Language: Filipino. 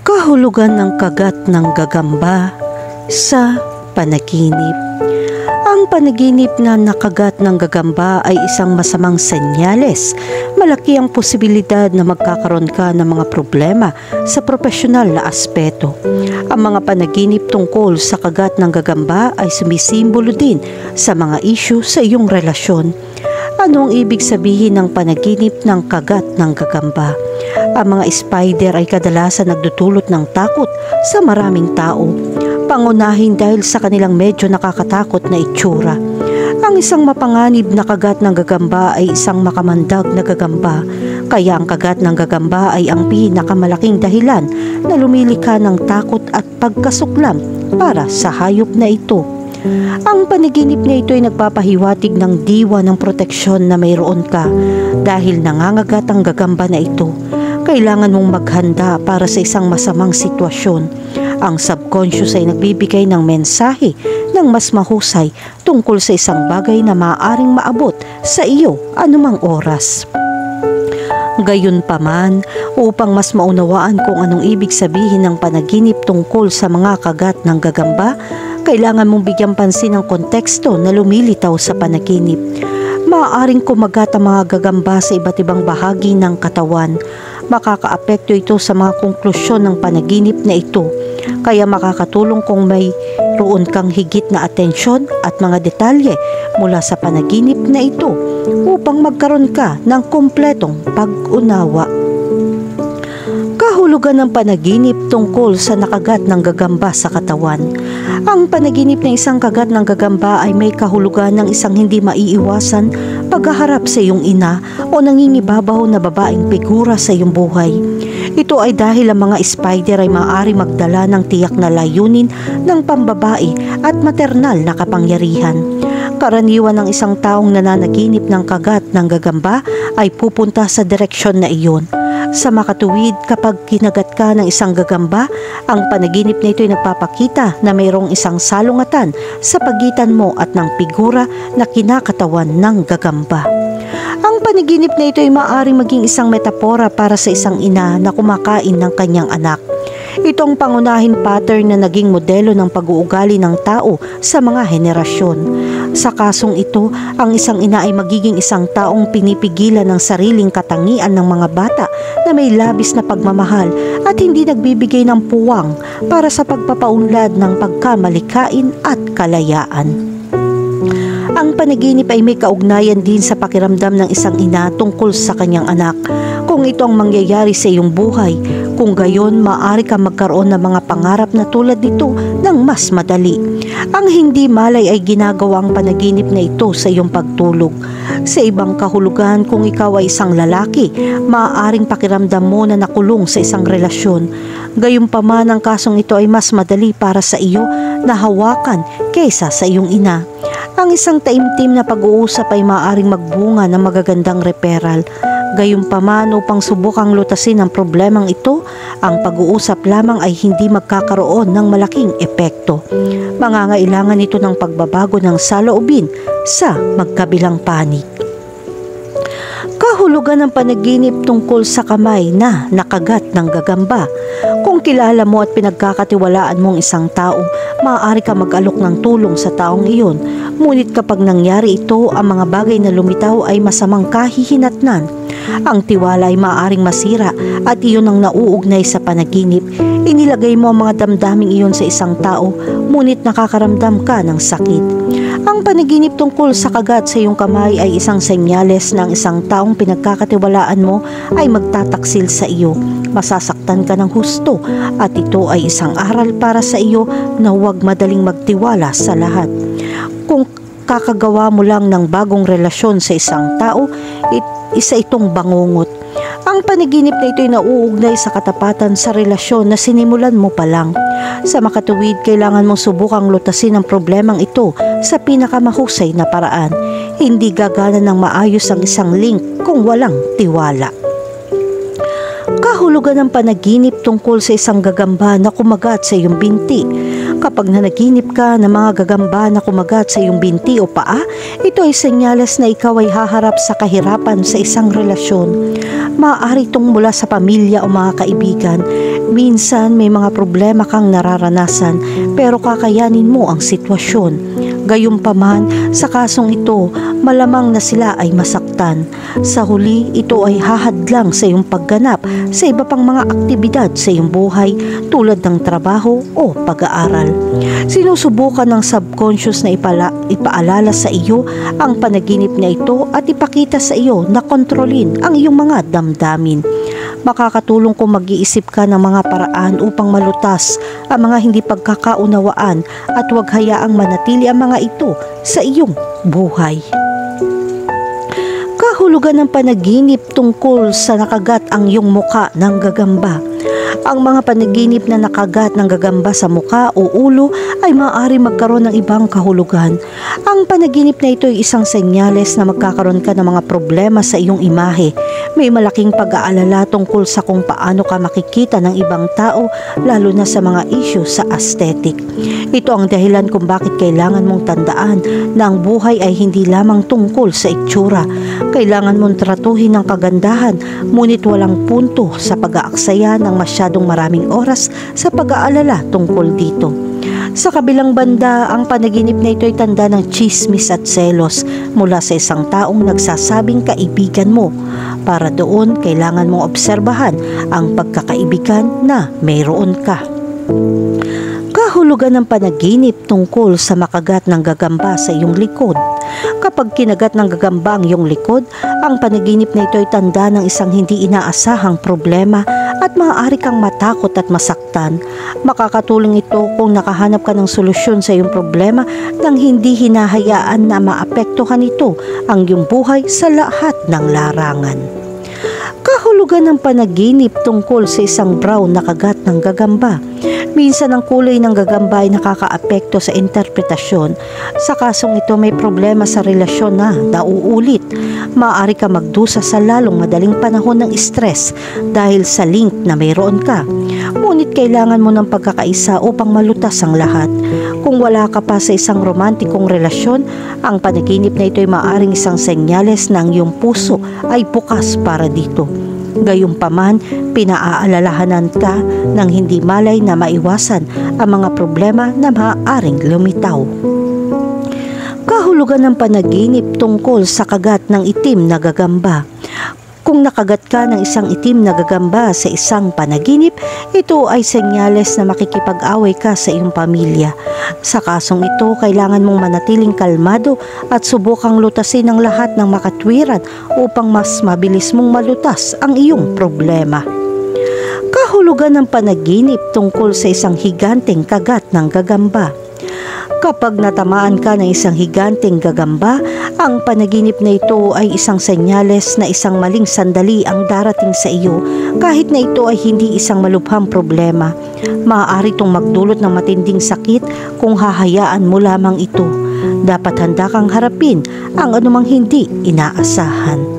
Kahulugan ng kagat ng gagamba sa panaginip. Ang panaginip na nakagat ng gagamba ay isang masamang senyales. Malaki ang posibilidad na magkakaroon ka ng mga problema sa profesional na aspeto. Ang mga panaginip tungkol sa kagat ng gagamba ay sumisimbolo din sa mga issue sa iyong relasyon. Ano ang ibig sabihin ng panaginip ng kagat ng gagamba? Ang mga spider ay kadalasan nagdudulot ng takot sa maraming tao, pangunahin dahil sa kanilang medyo nakakatakot na itsura. Ang isang mapanganib na kagat ng gagamba ay isang makamandag na gagamba, kaya ang kagat ng gagamba ay ang pinakamalaking dahilan na lumilikha ng takot at pagkasuklam para sa hayop na ito. Ang panaginip na ito ay nagpapahiwatig ng diwa ng proteksyon na mayroon ka dahil nangangagat ang gagamba na ito. Kailangan mong maghanda para sa isang masamang sitwasyon. Ang subconscious ay nagbibigay ng mensahe ng mas mahusay tungkol sa isang bagay na maaaring maabot sa iyo anumang oras. Gayunpaman, upang mas maunawaan kung anong ibig sabihin ng panaginip tungkol sa mga kagat ng gagamba, kailangan mong bigyang pansin ang konteksto na lumilitaw sa panaginip. Maaaring kumagat ang mga gagamba sa iba't ibang bahagi ng katawan. Makakaapekto ito sa mga konklusyon ng panaginip na ito. Kaya makakatulong kung mayroon kang higit na atensyon at mga detalye mula sa panaginip na ito upang magkaroon ka ng kumpletong pag-unawa. Kahulugan ng panaginip tungkol sa nakagat ng gagamba sa katawan. Ang panaginip ng isang kagat ng gagamba ay may kahulugan ng isang hindi maiiwasan paghaharap sa iyong ina o nangingibabaw na babaeng figura sa iyong buhay. Ito ay dahil ang mga spider ay maaari magdala ng tiyak na layunin ng pambabae at maternal na kapangyarihan. Karaniwan ng isang taong nananaginip ng kagat ng gagamba ay pupunta sa direksyon na iyon. Sa makatuwid, kapag kinagat ka ng isang gagamba, ang panaginip na ito ay nagpapakita na mayroong isang salungatan sa pagitan mo at ng figura na kinakatawan ng gagamba. Ang panaginip na ito ay maaaring maging isang metapora para sa isang ina na kumakain ng kanyang anak. Ito ang pangunahing pattern na naging modelo ng pag-uugali ng tao sa mga henerasyon. Sa kasong ito, ang isang ina ay magiging isang taong pinipigilan ng sariling katangian ng mga bata na may labis na pagmamahal at hindi nagbibigay ng puwang para sa pagpapaunlad ng pagkamalikain at kalayaan. Ang panaginip ay may kaugnayan din sa pakiramdam ng isang ina tungkol sa kanyang anak. Kung ito ang mangyayari sa iyong buhay, kung gayon, maaari ka magkaroon ng mga pangarap na tulad nito ng mas madali. Ang hindi malay ay ginagawa ang panaginip na ito sa iyong pagtulog. Sa ibang kahulugan, kung ikaw ay isang lalaki, maaaring pakiramdam mo na nakulong sa isang relasyon. Gayunpaman, ang kasong ito ay mas madali para sa iyo na hawakan kaysa sa iyong ina. Ang isang taimtim na pag-uusap ay maaaring magbunga ng magagandang referral. Gayunpaman, upang subukang lutasin ang problemang ito, ang pag-uusap lamang ay hindi magkakaroon ng malaking epekto. Mangangailangan ito ng pagbabago ng saloobin sa magkabilang panig. Kahulugan ng panaginip tungkol sa kamay na nakagat ng gagamba. Kung kilala mo at pinagkakatiwalaan mong isang tao, maaari ka mag-alok ng tulong sa taong iyon. Ngunit kapag nangyari ito, ang mga bagay na lumitaw ay masamang kahihinatnan. Ang tiwala ay maaaring masira at iyon ang nauugnay sa panaginip. Inilagay mo ang mga damdaming iyon sa isang tao, ngunit nakakaramdam ka ng sakit. Ang panaginip tungkol sa kagat sa iyong kamay ay isang senyales ng isang taong pinagkakatiwalaan mo ay magtataksil sa iyo. Masasaktan ka ng husto at ito ay isang aral para sa iyo na huwag madaling magtiwala sa lahat. Kung kakagawa mo lang ng bagong relasyon sa isang tao, isa itong bangungot. Ang panaginip na ito ay nauugnay sa katapatan sa relasyon na sinimulan mo pa lang. Sa makatuwid, kailangan mong subukang lutasin ang problemang ito sa pinakamahusay na paraan. Hindi gagana ng maayos ang isang link kung walang tiwala. Kahulugan ng panaginip tungkol sa isang gagamba na kumagat sa iyong binti. Kapag nanaginip ka ng mga gagamba na kumagat sa iyong binti o paa, ito ay senyales na ikaw ay haharap sa kahirapan sa isang relasyon. Maaari itong mula sa pamilya o mga kaibigan. Minsan may mga problema kang nararanasan pero kakayanin mo ang sitwasyon. Gayunpaman, sa kasong ito, malamang na sila ay masaktan. Sa huli, ito ay hahadlang sa iyong pagganap sa iba pang mga aktibidad sa iyong buhay tulad ng trabaho o pag-aaral. Sinusubukan ng subconscious na ipaalala sa iyo ang panaginip na ito at ipakita sa iyo na kontrolin ang iyong mga damdamin. Makakatulong kung mag-iisip ka ng mga paraan upang malutas ang mga hindi pagkakaunawaan at huwag hayaang manatili ang mga ito sa iyong buhay. Kahulugan ng panaginip tungkol sa nakagat ang iyong muka ng gagamba. Ang mga panaginip na nakagat ng gagamba sa muka o ulo ay maaari magkaroon ng ibang kahulugan. Ang panaginip na ito ay isang senyales na magkakaroon ka ng mga problema sa iyong imahe. May malaking pag-aalala tungkol sa kung paano ka makikita ng ibang tao, lalo na sa mga issue sa aesthetic. Ito ang dahilan kung bakit kailangan mong tandaan na ang buhay ay hindi lamang tungkol sa itsura. Kailangan mong tratuhin ang kagandahan, ngunit walang punto sa pag-aaksaya ng masyadong maraming oras sa pag-aalala tungkol dito. Sa kabilang banda, ang panaginip na ito ay tanda ng tsismis at selos mula sa isang taong nagsasabing kaibigan mo. Para doon, kailangan mong obserbahan ang pagkakaibigan na mayroon ka. Kahulugan ng panaginip tungkol sa makagat ng gagamba sa iyong likod. Kapag kinagat ng gagamba ang iyong likod, ang panaginip na ito ay tanda ng isang hindi inaasahang problema at maaari kang matakot at masaktan. Makakatulong ito kung nakahanap ka ng solusyon sa iyong problema nang hindi hinahayaan na maapektuhan ito ang iyong buhay sa lahat ng larangan. Kahulugan ng panaginip tungkol sa isang brown na kagat ng gagamba. Minsan ang kulay ng gagamba ay nakakaapekto sa interpretasyon. Sa kasong ito may problema sa relasyon na nauulit. Maaari ka magdusa sa lalong madaling panahon ng stress dahil sa link na mayroon ka. Ngunit kailangan mo ng pagkakaisa upang malutas ang lahat. Kung wala ka pa sa isang romantikong relasyon, ang panaginip na ito ay maaaring isang senyales na ang iyong puso ay bukas para dito. Gayunpaman, pinaaalalahanan ka ng hindi malay na maiwasan ang mga problema na maaaring lumitaw. Kahulugan ng panaginip tungkol sa kagat ng itim na gagamba. Kung nakagat ka ng isang itim na gagamba sa isang panaginip, ito ay senyales na makikipag-away ka sa iyong pamilya. Sa kasong ito, kailangan mong manatiling kalmado at subukang lutasin ang lahat ng makatwiran upang mas mabilis mong malutas ang iyong problema. Kahulugan ng panaginip tungkol sa isang higanteng kagat ng gagamba. Kapag natamaan ka ng isang higanteng gagamba, ang panaginip na ito ay isang senyales na isang maling sandali ang darating sa iyo kahit na ito ay hindi isang malubhang problema. Maaari itong magdulot ng matinding sakit kung hahayaan mo lamang ito. Dapat handa kang harapin ang anumang hindi inaasahan.